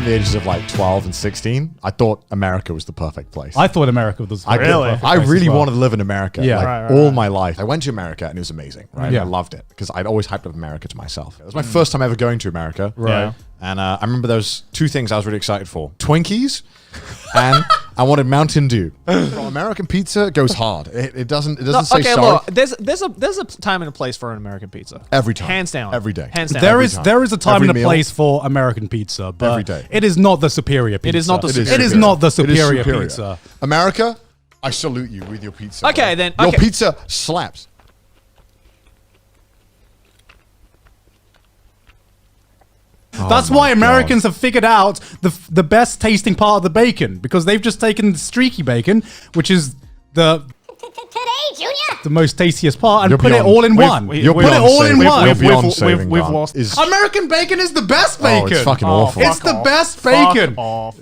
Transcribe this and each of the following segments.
the ages of like 12 and 16, I thought America was the perfect place. I thought America was I really wanted to live in America. Yeah. Like, all my life. I went to America and it was amazing. Right. Yeah. I loved it because I'd always hyped up America to myself. It was my first time ever going to America. Right. And I remember there was two things I was really excited for: Twinkies, and I wanted Mountain Dew. American pizza goes hard. It doesn't say okay, sorry. look, there's a time and a place for an American pizza. Every time, hands down, every day. Hands down. There is a time Every and a meal. place for American pizza, but Every day. it is not the superior pizza. It is not the It is not the superior superior. pizza. America, I salute you with your pizza. Okay, bro. then, Your okay. pizza slaps. That's why Americans have figured out the best tasting part of the bacon, because they've just taken the streaky bacon, which is the most tastiest part, and You're put it beyond- all in we've- one. you're Put it beyond all in saving- one. You're beyond saving we've God. lost- American bacon is the best bacon. Oh, it's fucking awful. It's the best bacon.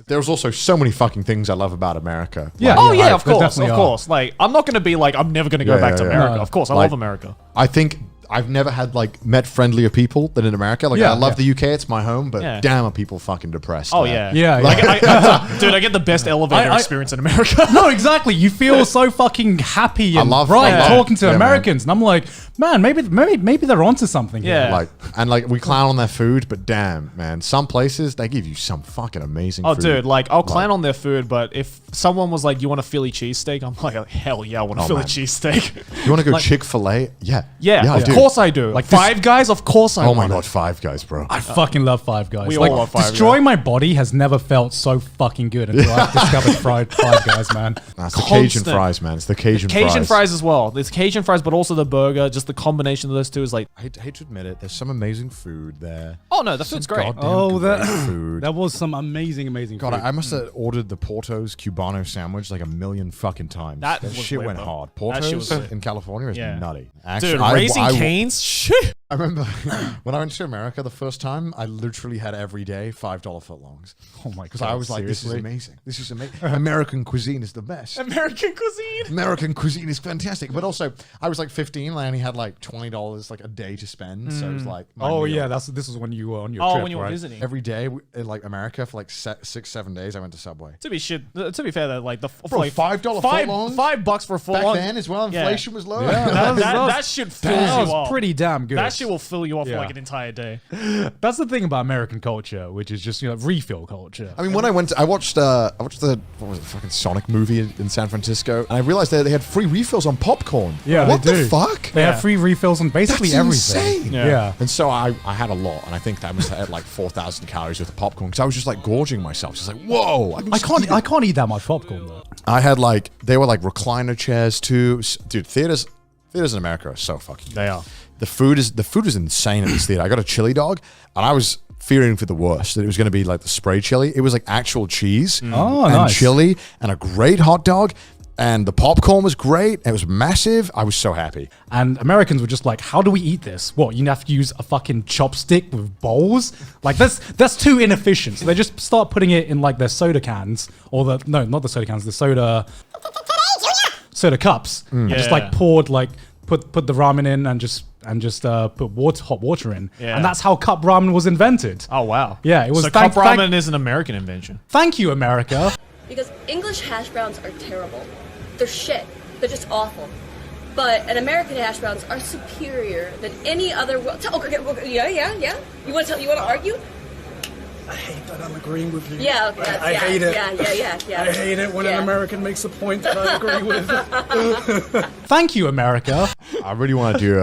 There's also so many fucking things I love about America. Yeah. Oh Like, yeah, I- of course, definitely of are. course. Like, I'm not gonna be like, I'm never gonna go Yeah, back yeah, to yeah. America. No. Of course, I Like, love America. I think I've never had met friendlier people than in America. Like, Yeah, I love yeah. the UK; it's my home. But Yeah. damn, are people fucking depressed? Oh there. yeah, Yeah, Like, yeah. dude, I get the best elevator I- experience in America. No, exactly. You feel so fucking happy and love- bright I love- talking to yeah, man. Americans, and I'm like, man, maybe they're onto something. Yeah. Here. Like we clown on their food, but damn, man, some places they give you some fucking amazing. Oh, food. dude, like, I'll clown on their food, but if someone was like, "You want a Philly cheesesteak?" I'm like, "Hell yeah, I want a Oh, Philly man. cheesesteak." You want to go Chick-fil-A? Yeah, Yeah, I of do. course I do. Like this- Five Guys, of course I Oh my want it. god, Five Guys, bro. I fucking love Five Guys. We Like, all love Five destroying Guys. my body has never felt so fucking good until I discovered Five Guys, man. That's the Cajun Constant. fries, man. It's the Cajun Cajun fries as well. There's Cajun fries, but also the burger. Just the combination of those two is like, I hate to admit it. There's some amazing food there. oh no, the food's great. Goddamn that great food. that was some amazing God, food. I must have ordered the Porto's Cubano sandwich like a million fucking times. That That was shit lit, went though. hard. That shit was Porto's lit. in California is Yeah. nutty. Dude, I- Raising I- Cane's, shit. I remember when I went to America the first time, I literally had every day $5 footlongs. Oh my Because god! I was like, this is seriously? amazing. This is amazing. American cuisine is the best. American cuisine. American cuisine is fantastic. But also, I was like 15 and I only had like $20 like a day to spend. So it was like, my Oh meal. yeah, this is when you were on your Oh, trip, when you were right? visiting. Every day in like America for like 6-7 days, I went to Subway. To be fair, that like the Bro, like $5 five footlongs? $5 for a Back footlong. then as well, Yeah. inflation was low. Yeah, that shit fills That you was up. pretty damn good. That shit will fill you up for Yeah. like an entire day. That's the thing about American culture, which is just refill culture. I mean, when I watched the what was it, fucking Sonic movie in San Francisco, and I realized that they had free refills on popcorn. Yeah, what they the do. fuck? They have free refills on basically That's everything. insane. Yeah. And so I had a lot, and I think that must have had like 4,000 calories worth of popcorn because I was just like gorging myself, just like whoa. I can't eat that much popcorn though. I had like they were like recliner chairs too, dude. Theaters in America are so fucking. They are. The food is insane at this theater. I got a chili dog, and I was fearing for the worst that it was going to be like the spray chili. It was like actual cheese Oh, and nice. chili and a great hot dog, and the popcorn was great. It was massive. I was so happy. And Americans were just like, how do we eat this? What, you have to use a fucking chopstick with bowls? Like that's too inefficient. So they just start putting it in like their soda cans, or not the soda cans, the soda cups. And just like poured like put the ramen in and just put hot water in. Yeah. And that's how cup ramen was invented. Oh wow. Yeah, it was So cup ramen is an American invention. Thank you, America. Because English hash browns are terrible. They're shit. They're just awful. But an American hash browns are superior than any other. Yeah. You want to argue? I hate that I'm agreeing with you. Yeah. Okay, I hate it. Yeah. I hate it when an American makes a point that I agree with. Thank you, America. I really want to do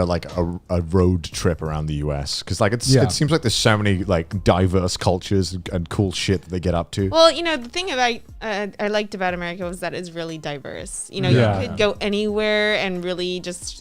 a road trip around the US because like it seems like there's so many like diverse cultures and cool shit that they get up to. Well, the thing about I liked about America was that it's really diverse. You could go anywhere and really just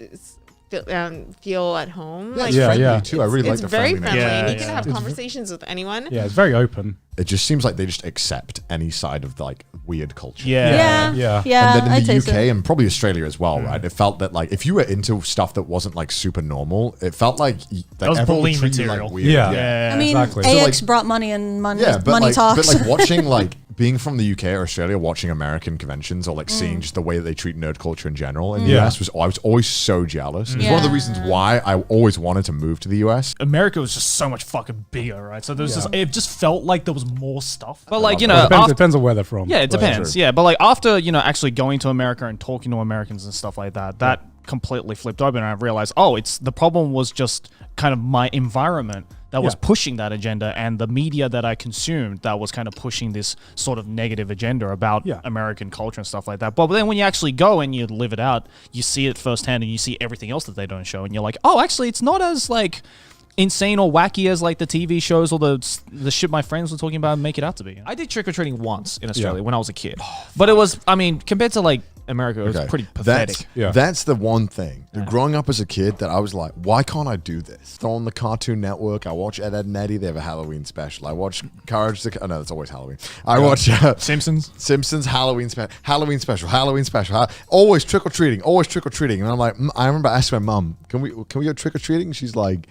feel at home. It's friendly too. I really like it's the very friendliness. friendly. Yeah, and you yeah. can have conversations with anyone. Yeah, it's very open. It just seems like they just accept any side of like weird culture. Yeah. And then in the UK and probably Australia as well, right? It felt that like if you were into stuff that wasn't like super normal, it felt like that was everyone would bullying treat you material. like weird. Yeah. I mean, exactly. AX So, brought money and money, Yeah, but money like, talks. but like watching like being from the UK or Australia, watching American conventions or like seeing just the way that they treat nerd culture in general in the US I was always so jealous. It's one of the reasons why I always wanted to move to the US. America was just so much fucking bigger, right? So there's just, it just felt like there was more stuff. But like, It depends on where they're from. Yeah, it depends. Yeah, but like after, actually going to America and talking to Americans and stuff like that, that completely flipped open, and I realized, the problem was just kind of my environment that was pushing that agenda, and the media that I consumed that was kind of pushing this sort of negative agenda about American culture and stuff like that. But then when you actually go and you live it out, you see it firsthand, and you see everything else that they don't show, and you're like, actually, it's not as like insane or wacky as like the TV shows or the shit my friends were talking about make it out to be. I did trick-or-treating once in Australia when I was a kid. But it was, compared to like America, it was pretty pathetic. That's the one thing. Growing up as a kid that I was like, why can't I do this? Throw on the Cartoon Network. I watch Ed, Edd and Eddy. They have a Halloween special. I watch Courage the... Oh, no, it's always Halloween. I watch... Simpsons Halloween special. Always trick-or-treating. And I'm like, I remember asking my mum, can we go trick-or-treating? She's like...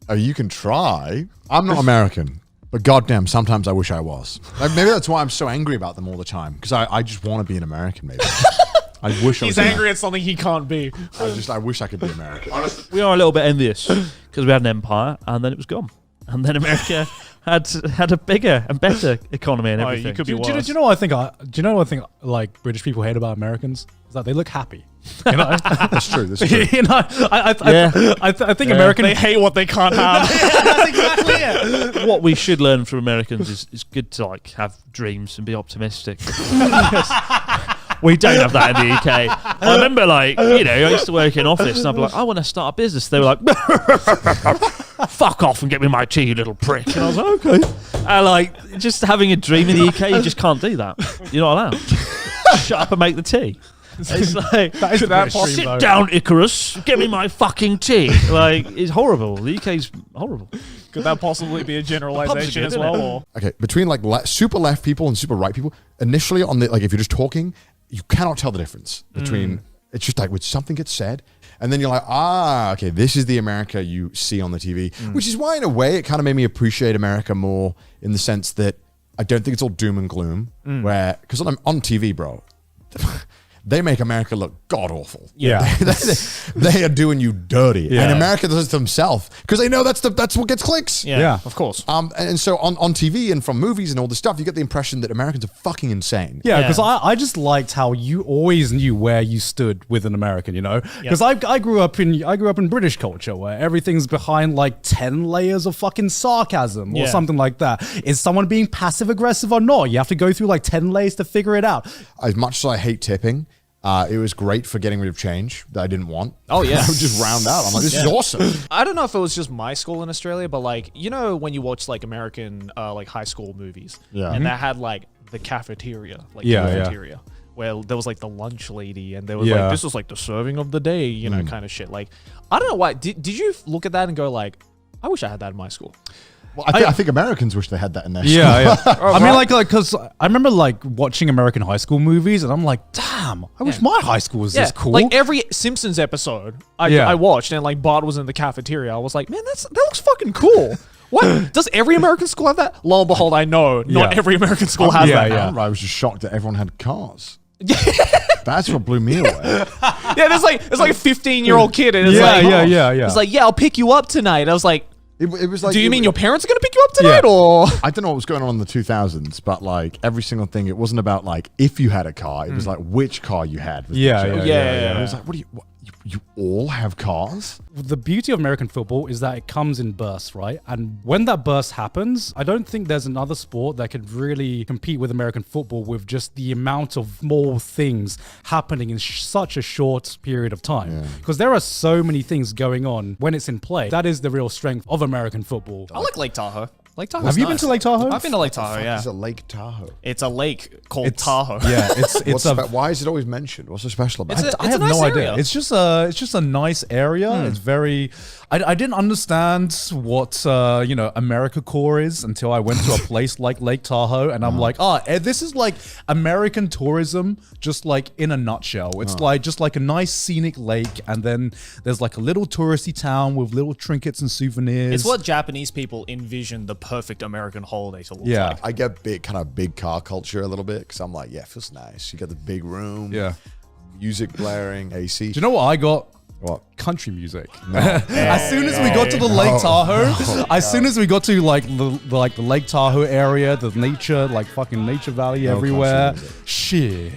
Oh, you can try. I'm not American, but goddamn, sometimes I wish I was. Like, maybe that's why I'm so angry about them all the time, because I just want to be an American, maybe. I wish I was. He's angry at something he can't be. I wish I could be American. We are a little bit envious because we had an empire and then it was gone. And then America had a bigger and better economy and everything. You could be worse. Do you know what I think like British people hate about Americans? Is that they look happy. That's true. I think American... They hate what they can't have. That's exactly it. What we should learn from Americans is good to like have dreams and be optimistic. We don't have that in the UK. I remember like, I used to work in office and I'd be like, I want to start a business. They were like, fuck off and get me my tea, you little prick. And I was like, okay. And like, just having a dream in the UK, you just can't do that. You're not allowed. Shut up and make the tea. It's like, sit down, Icarus. Get me my fucking tea. Like, it's horrible. The UK's horrible. Could that possibly be a generalization as well? Or? Okay, between like super left people and super right people, initially on the like, if you're just talking, you cannot tell the difference between. It's just like when something gets said, and then you're like, okay, this is the America you see on the TV, which is why in a way it kind of made me appreciate America more in the sense that I don't think it's all doom and gloom. Where because on TV, bro. They make America look god-awful. Yeah. They are doing you dirty. Yeah. And America does it to themselves because they know that's what gets clicks. Yeah, of course. And so on TV and from movies and all this stuff, you get the impression that Americans are fucking insane. Yeah, because I just liked how you always knew where you stood with an American, Because I grew up in British culture where everything's behind like 10 layers of fucking sarcasm or something like that. Is someone being passive-aggressive or not? You have to go through like 10 layers to figure it out. As much as I hate tipping, it was great for getting rid of change that I didn't want. Oh, yeah. I would just round out. I'm like, this is awesome. I don't know if it was just my school in Australia, but like, when you watch like American like high school movies, and that had like the cafeteria, where there was like the lunch lady, and there was like, this was like the serving of the day, kind of shit. Like, I don't know why. Did you look at that and go like, I wish I had that in my school? Well, I think Americans wish they had that in their school. Yeah. I mean, like, because I remember like watching American high school movies, and I'm like, damn, I wish my high school was this cool. Like every Simpsons episode I watched, and like Bart was in the cafeteria. I was like, man, that looks fucking cool. What? Does every American school have that? Lo and behold, I know not every American school has that. I was just shocked that everyone had cars. That's what blew me away. There's like a 15-year-old kid, and it's It's like, I'll pick you up tonight. I was like, it was like, do you mean your parents are going to pick you up tonight, or? I don't know what was going on in the 2000s, but like every single thing, it wasn't about like if you had a car, it was like which car you had. It was like, what you all have cars? The beauty of American football is that it comes in bursts, right? And when that burst happens, I don't think there's another sport that could really compete with American football with just the amount of small things happening in such a short period of time. Because there are so many things going on when it's in play. That is the real strength of American football. I like Lake Tahoe. Lake Tahoe. Have you been to Lake Tahoe? I've been to Lake Tahoe. Yeah. It's a Lake Tahoe. It's a lake called Tahoe. Yeah. Why is it always mentioned? What's so special about it? I have no idea. It's just a nice area. It's very. I didn't understand what Americacore is until I went to a place like Lake Tahoe, and I'm like, this is like American tourism, just like in a nutshell. It's like just like a nice scenic lake, and then there's like a little touristy town with little trinkets and souvenirs. It's what Japanese people envision the perfect American holiday to look Yeah. like. I get big car culture a little bit because I'm like, yeah, it feels nice. You got the big room, Yeah. music blaring, AC. Do you know what I got? What? Country music. As soon as we got to the Lake Tahoe, as soon as we got to like the Lake Tahoe area, the nature, like fucking nature valley everywhere. country music. Shit.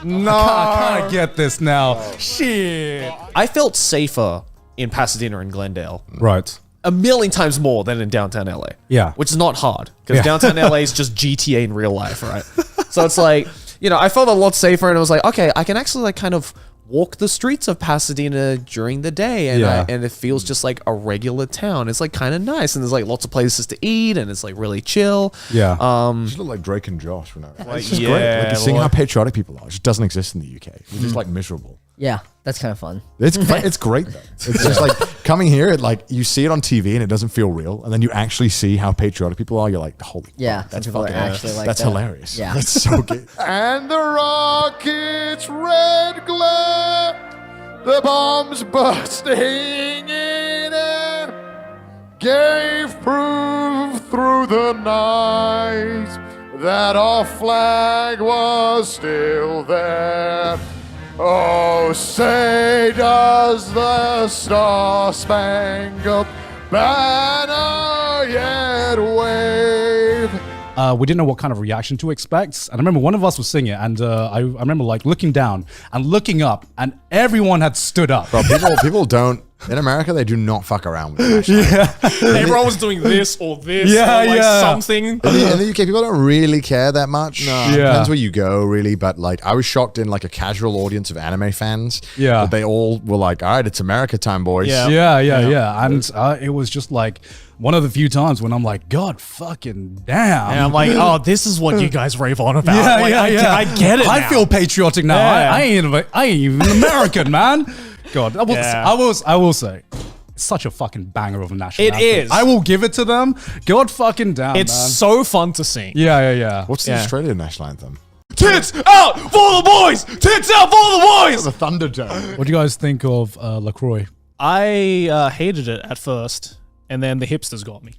No, I can't get this now. Shit. I felt safer in Pasadena and Glendale Right. a million times more than in downtown LA. Yeah. Which is not hard because Yeah. downtown LA is just GTA in real life, right? So it's like, you know, I felt a lot safer and I was like, okay, I can actually like kind of walk the streets of Pasadena during the day and Yeah. and it feels just like a regular town. It's like kind of nice and there's like lots of places to eat and it's like really chill. Yeah. You just look like Drake and Josh. It's just yeah, great. Like, seeing boy. how patriotic people are. It just doesn't exist in the UK. We're just like miserable. Yeah, that's kind of fun. It's great though. It's just like coming here, like you see it on TV and it doesn't feel real, and then you actually see how patriotic people are. You're like, holy, Yeah, fuck, that's some people are fucking, actually like that's that. hilarious. Yeah. That's so good. And the rocket's red glare, the bombs bursting in air, gave proof through the night that our flag was still there. Oh, say does the Star-Spangled Banner yet wave? We didn't know what kind of reaction to expect. And I remember one of us was singing it, and I remember like looking down and looking up, and everyone had stood up. Bro, people don't. In America, they do not fuck around with the national anthem. Everyone was doing this or this Yeah, or like yeah. something. In the UK, people don't really care that much. No. Yeah. Depends where you go, really. But like, I was shocked in like a casual audience of anime fans. Yeah. That they all were like, all right, it's America time, boys. Yeah. Yeah. And it was just like one of the few times when I'm like, God fucking damn. And I'm like, oh, this is what you guys rave on about. Yeah, Like, I get it I now. feel patriotic now. Yeah. I ain't even American, man. God, Yeah. I will say, it's such a fucking banger of a national It anthem. is. I will give it to them. God fucking damn, It's man. so fun to sing. Yeah. What's the Yeah. Australian national anthem? Tits out for the boys! Tits out for the boys! The Thunderdome. What do you guys think of LaCroix? I hated it at first, and then the hipsters got me.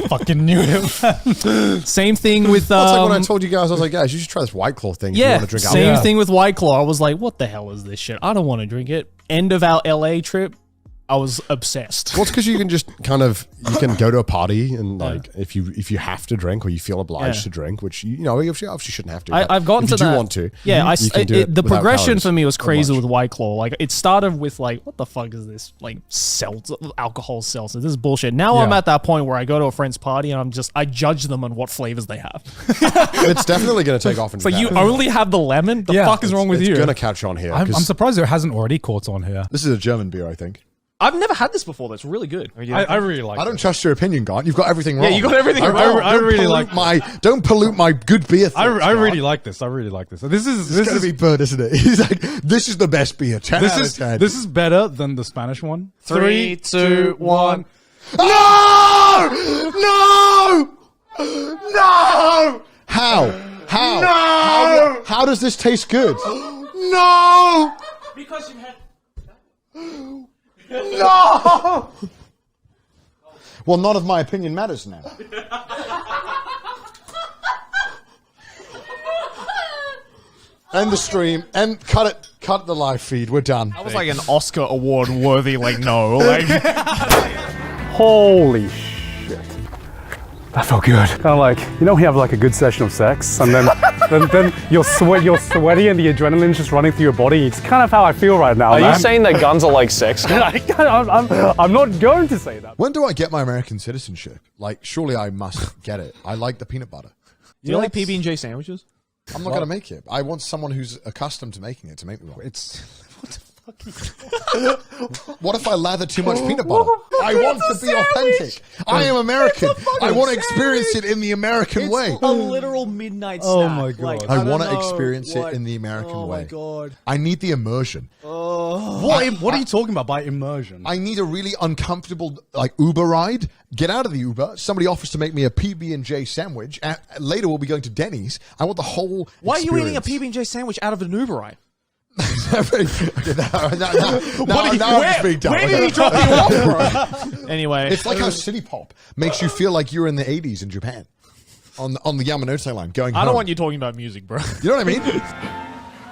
Fucking knew it. Same thing with That's like when I told you guys, I was like, guys, you should try this White Claw thing if you yeah, want to drink same alcohol. thing with White Claw. I was like, what the hell is this shit? I don't want to drink it. End of our LA trip, I was obsessed. Well, it's because you can just you can go to a party and like if you have to drink or you feel obliged to drink, which you obviously shouldn't have to. but I've gotten if to you do that. want to. Yeah, you can do it the without progression calories for me was or crazy much. with White Claw. Like it started with like, what the fuck is this? Like seltzer, alcohol seltzer. This is bullshit. Now I'm Yeah. at that point where I go to a friend's party and I judge them on what flavors they have. It's definitely going to take off. It's like you only have the lemon. The Yeah, fuck is wrong with It's you? going to catch on here. I'm 'cause surprised it hasn't already caught on here. This is a German beer, I think. I've never had this before. That's really good. I really like I don't trust your opinion, Gant. You've got everything wrong. you got everything wrong. I really like Don't pollute my good beer. I thoughts, really Gant. like this. I really like this. This is It's gonna be Bird, isn't it? He's like, this is the best beer. 10 this out is of 10. this is better than the Spanish one. 3, 2, 1. No! No! No! How? No! How does this taste good? No! Because you had. No! Well, none of my opinion matters now. End the stream. Cut it. Cut the live feed. We're done. That was like an Oscar award worthy. Like no. Like Holy shit. That felt good. Kind of like, you have like a good session of sex and then then you're sweaty and the adrenaline's just running through your body. It's kind of how I feel right now, Are man. you saying that guns are like sex? I'm not going to say that. When do I get my American citizenship? Like, surely I must get it. I like the peanut butter. Do you like PB&J sandwiches? I'm not going to make it. I want someone who's accustomed to making it to make me one. What if I lather too much peanut butter? I want to be authentic. I am American. I want to experience it in the American way. A literal midnight snack. Oh my God. I want to experience it in the American way. God. I need the immersion. What are you talking about by immersion? I need a really uncomfortable like Uber ride. Get out of the Uber. Somebody offers to make me a PB&J sandwich. Later we'll be going to Denny's. I want the whole Why are you eating a experience. PB&J sandwich out of an Uber ride? Okay, now I'm just being dumb. Where did he drop you off, bro? Anyway. It's like how City Pop makes you feel like you're in the 80s in Japan. On the Yamanote line, going home. I don't want you talking about music, bro. You know what I mean?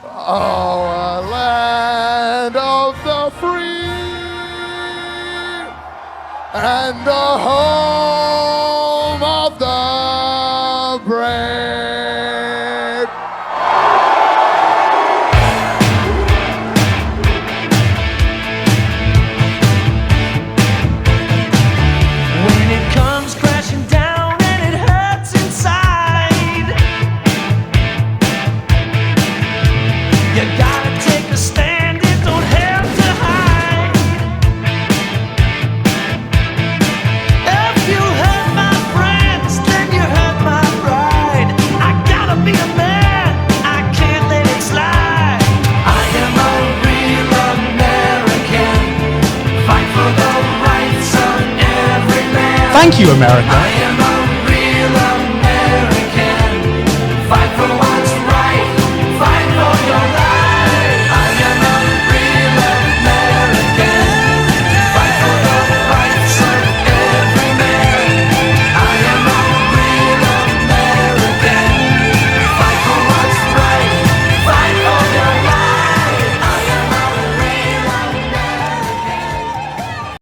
Oh, land of the free and the home of the brave. When it comes crashing down and it hurts inside, you gotta take a stand, it don't have to hide. If you hurt my friends, then you hurt my pride. I gotta be a man, I can't let it slide. I am a real American, fight for the rights of every man. Thank you, America.